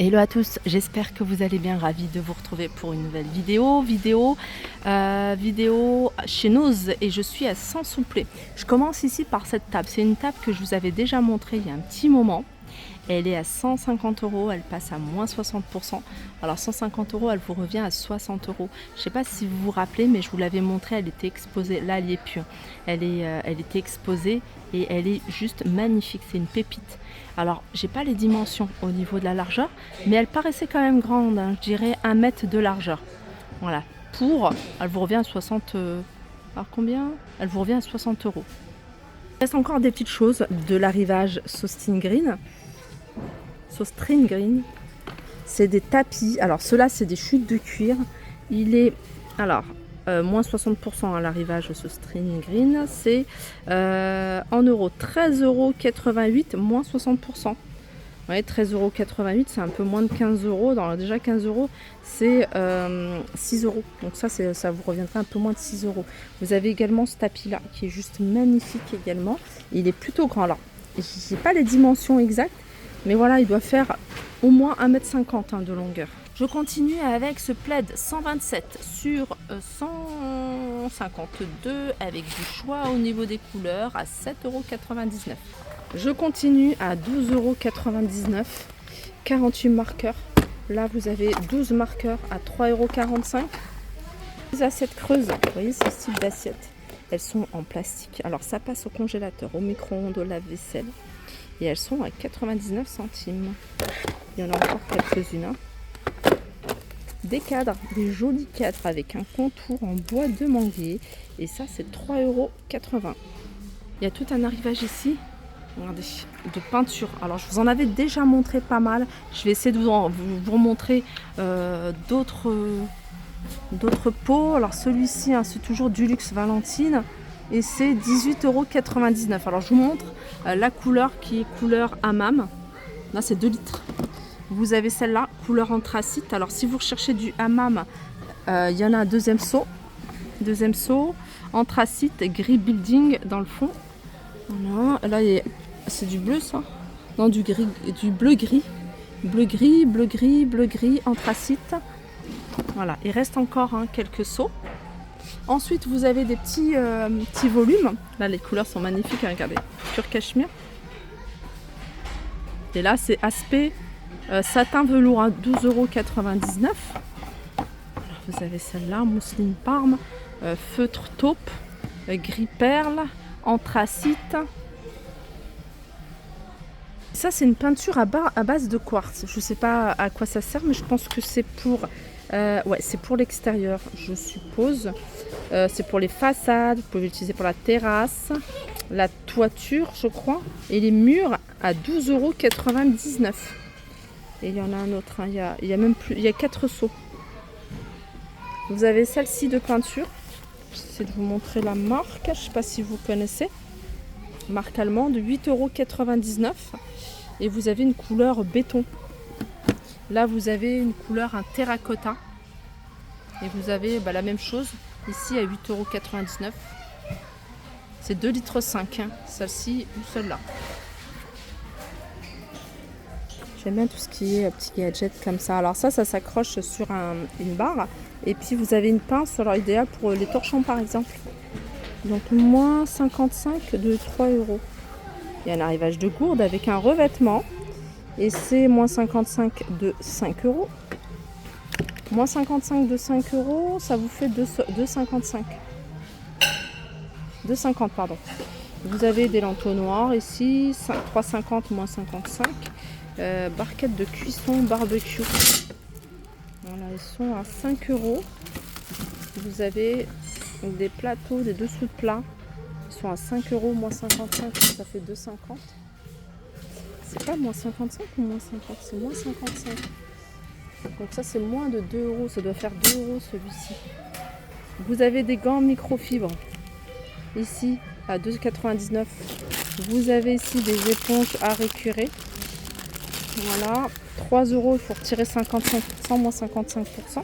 Hello à tous, j'espère que vous allez bien, ravi de vous retrouver pour une nouvelle vidéo chez Noz et je suis à Sansouplé. Je commence ici par cette table, c'est une table que je vous avais déjà montrée il y a un petit moment. Elle est à 150 €, elle passe à moins 60%. Alors 150 €, elle vous revient à 60 €. Je ne sais pas si vous vous rappelez, mais je vous l'avais montré, elle était exposée. Là, elle n'y est plus. Elle était exposée et elle est juste magnifique. C'est une pépite. Alors, j'ai pas les dimensions au niveau de la largeur, mais elle paraissait quand même grande. Hein, je dirais 1 mètre de largeur. Voilà. Elle vous revient à 60. Alors combien? Elle vous revient à 60 €. Il reste encore des petites choses de l'arrivage Sostine Green. String Green, c'est des tapis. Alors ceux-là, c'est des chutes de cuir. Il est moins 60% à l'arrivage ce String Green. C'est en euros 13,88 €, moins 60%. Ouais, 13,88 €, c'est un peu moins de 15 €. Alors déjà 15 €, c'est 6 €. Donc ça vous reviendra un peu moins de 6 €. Vous avez également ce tapis-là qui est juste magnifique également. Il est plutôt grand. Alors, j'ai pas les dimensions exactes. Mais voilà, il doit faire au moins 1,50 m de longueur. Je continue avec ce plaid 127 sur 152 avec du choix au niveau des couleurs à 7,99 €. Je continue à 12,99 €, 48 marqueurs. Là, vous avez 12 marqueurs à 3,45 €. Les assiettes creuses, vous voyez ce style d'assiette. Elles sont en plastique. Alors, ça passe au congélateur, au micro-ondes, au lave-vaisselle. Et elles sont à 99 centimes. Il y en a encore quelques-unes. Hein. Des cadres, des jolis cadres avec un contour en bois de manguier. Et ça, c'est 3,80 €. Il y a tout un arrivage ici. Regardez, de peinture. Alors, je vous en avais déjà montré pas mal. Je vais essayer de vous remontrer d'autres pots. Alors, celui-ci, hein, c'est toujours du luxe Valentine. Et c'est 18,99 €. Alors je vous montre la couleur qui est couleur hammam. Là c'est 2 litres. Vous avez celle-là, couleur anthracite. Alors si vous recherchez du hammam, il y en a un deuxième seau. Anthracite, gris building dans le fond. Voilà. Là c'est du bleu ça. Non, du gris, du bleu gris. Bleu gris, anthracite. Voilà, il reste encore quelques seaux. Ensuite, vous avez des petits volumes. Là, les couleurs sont magnifiques. Hein, regardez, pur cachemire. Et là, c'est aspect satin velours à 12,99 €. Vous avez celle-là, mousseline parme, feutre taupe, gris perle, anthracite. Ça, c'est une peinture à base de quartz. Je ne sais pas à quoi ça sert, mais je pense que c'est pour... c'est pour l'extérieur, je suppose. C'est pour les façades, vous pouvez l'utiliser pour la terrasse, la toiture, je crois. Et les murs à 12,99 €. Et il y en a un autre, hein. Il y a même plus, il y a 4 seaux. Vous avez celle-ci de peinture. J'essaie de vous montrer la marque, je ne sais pas si vous connaissez. Marque allemande, 8,99 €. Et vous avez une couleur béton. Là, vous avez une couleur un terracotta. Et vous avez la même chose ici à 8,99 €. C'est 2,5 litres, hein, celle-ci ou celle-là. J'aime bien tout ce qui est petit gadget comme ça. Alors ça s'accroche sur une barre. Et puis vous avez une pince, alors idéal pour les torchons par exemple. Donc moins 55 de 3 €. Il y a un arrivage de gourde avec un revêtement. Et c'est moins 55 de 5 €. Moins 55 de 5 €, ça vous fait 2,55 €. 2,50 €, pardon. Vous avez des l'entonnoir ici, 3,50 moins 55. Barquette de cuisson barbecue. Voilà, ils sont à 5 €. Vous avez des plateaux, des dessous de plat. Ils sont à 5 € moins 55, ça fait 2,50 €. C'est pas moins 55 ou moins 50? C'est moins 55. Donc ça c'est moins de 2 €. Ça doit faire 2 € celui-ci. Vous avez des gants microfibre. Ici à 2,99 €. Vous avez ici des éponges à récurer. Voilà. 3 €, il faut retirer 55%, moins 55%.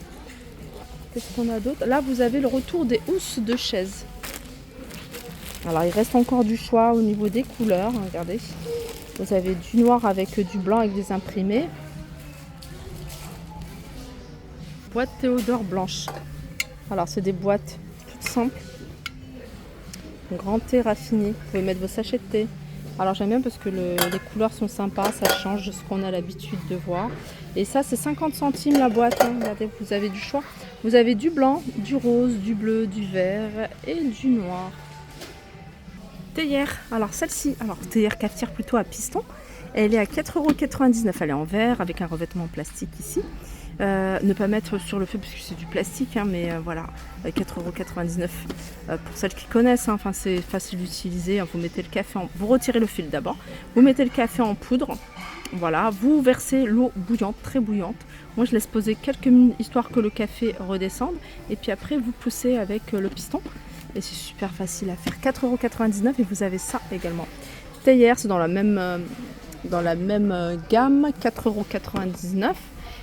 Qu'est-ce qu'on a d'autre? Là vous avez le retour des housses de chaise. Alors il reste encore du choix au niveau des couleurs. Regardez. Vous avez du noir avec du blanc avec des imprimés. Boîte Théodore blanche. Alors c'est des boîtes toutes simples. Grand thé raffiné. Vous pouvez mettre vos sachets de thé. Alors j'aime bien parce que les couleurs sont sympas, ça change de ce qu'on a l'habitude de voir. Et ça c'est 50 centimes la boîte, hein. Regardez, vous avez du choix. Vous avez du blanc, du rose, du bleu, du vert et du noir. Théière, alors celle-ci, théière cafetière plutôt à piston. Elle est à 4,99 €, elle est en verre avec un revêtement plastique ici. Ne pas mettre sur le feu parce que c'est du plastique, hein, mais voilà, 4,99 € pour celles qui connaissent, hein, enfin, c'est facile d'utiliser, hein, vous mettez le café, vous retirez le fil d'abord, vous mettez le café en poudre, voilà, vous versez l'eau bouillante, très bouillante. Moi je laisse poser quelques minutes histoire que le café redescende et puis après vous poussez avec le piston et c'est super facile à faire. 4,99 € et vous avez ça également. Théière, c'est dans la même gamme, 4,99 €.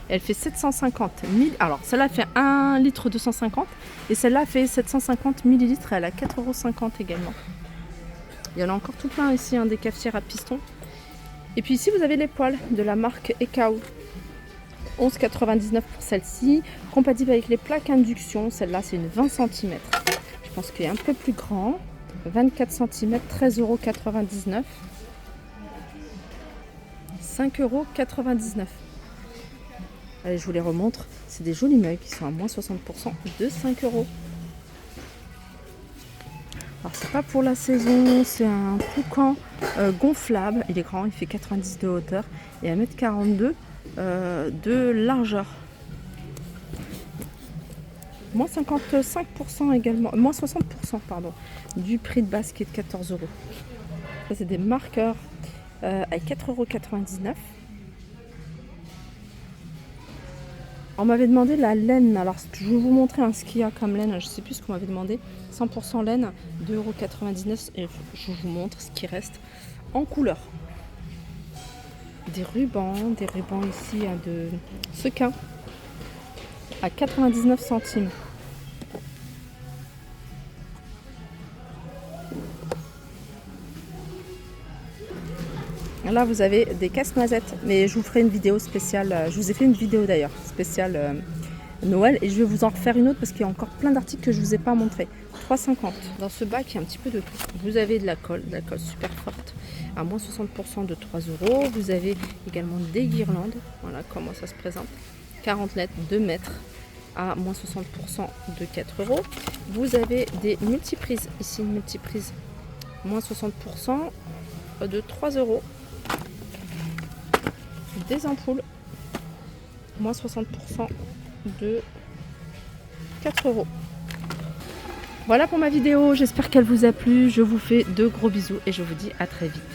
Elle fait 750 ml. Alors, celle-là fait 1 litre 250 et celle-là fait 750 ml. Elle a 4,50 € également. Il y en a encore tout plein ici, hein, des cafetières à piston. Et puis ici, vous avez les poêles de la marque Ekao. 11,99 € pour celle-ci. Compatible avec les plaques induction. Celle-là, c'est une 20 cm. Je pense qu'il est un peu plus grand. 24 cm, 13,99 €. 5,99 €. Allez, je vous les remontre. C'est des jolis mugs qui sont à moins 60% de 5 €. Alors, c'est pas pour la saison, c'est un toucan gonflable. Il est grand, il fait 90 de hauteur et 1,42 m de largeur. Moins 55% également, moins 60% pardon, du prix de base qui est de 14 €. Ça, c'est des marqueurs à 4,99 €. On m'avait demandé la laine, alors je vais vous montrer ce qu'il y a comme laine, je ne sais plus ce qu'on m'avait demandé. 100% laine, 2,99 € et je vous montre ce qui reste en couleur. Des rubans ici de sequin à 99 centimes. Là vous avez des casse-noisettes, mais je vous ferai une vidéo spéciale, je vous ai fait une vidéo d'ailleurs, spéciale Noël, et je vais vous en refaire une autre parce qu'il y a encore plein d'articles que je ne vous ai pas montré. 3,50 €. Dans ce bac, il y a un petit peu de tout. Vous avez de la colle super forte, à moins 60% de 3 €. Vous avez également des guirlandes, voilà comment ça se présente. 40 lettres, 2 mètres, à moins 60% de 4 €. Vous avez des multiprises, ici une multiprise, moins 60% de 3 €. Des ampoules, moins 60% de 4 €. Voilà pour ma vidéo, j'espère qu'elle vous a plu, je vous fais de gros bisous et je vous dis à très vite.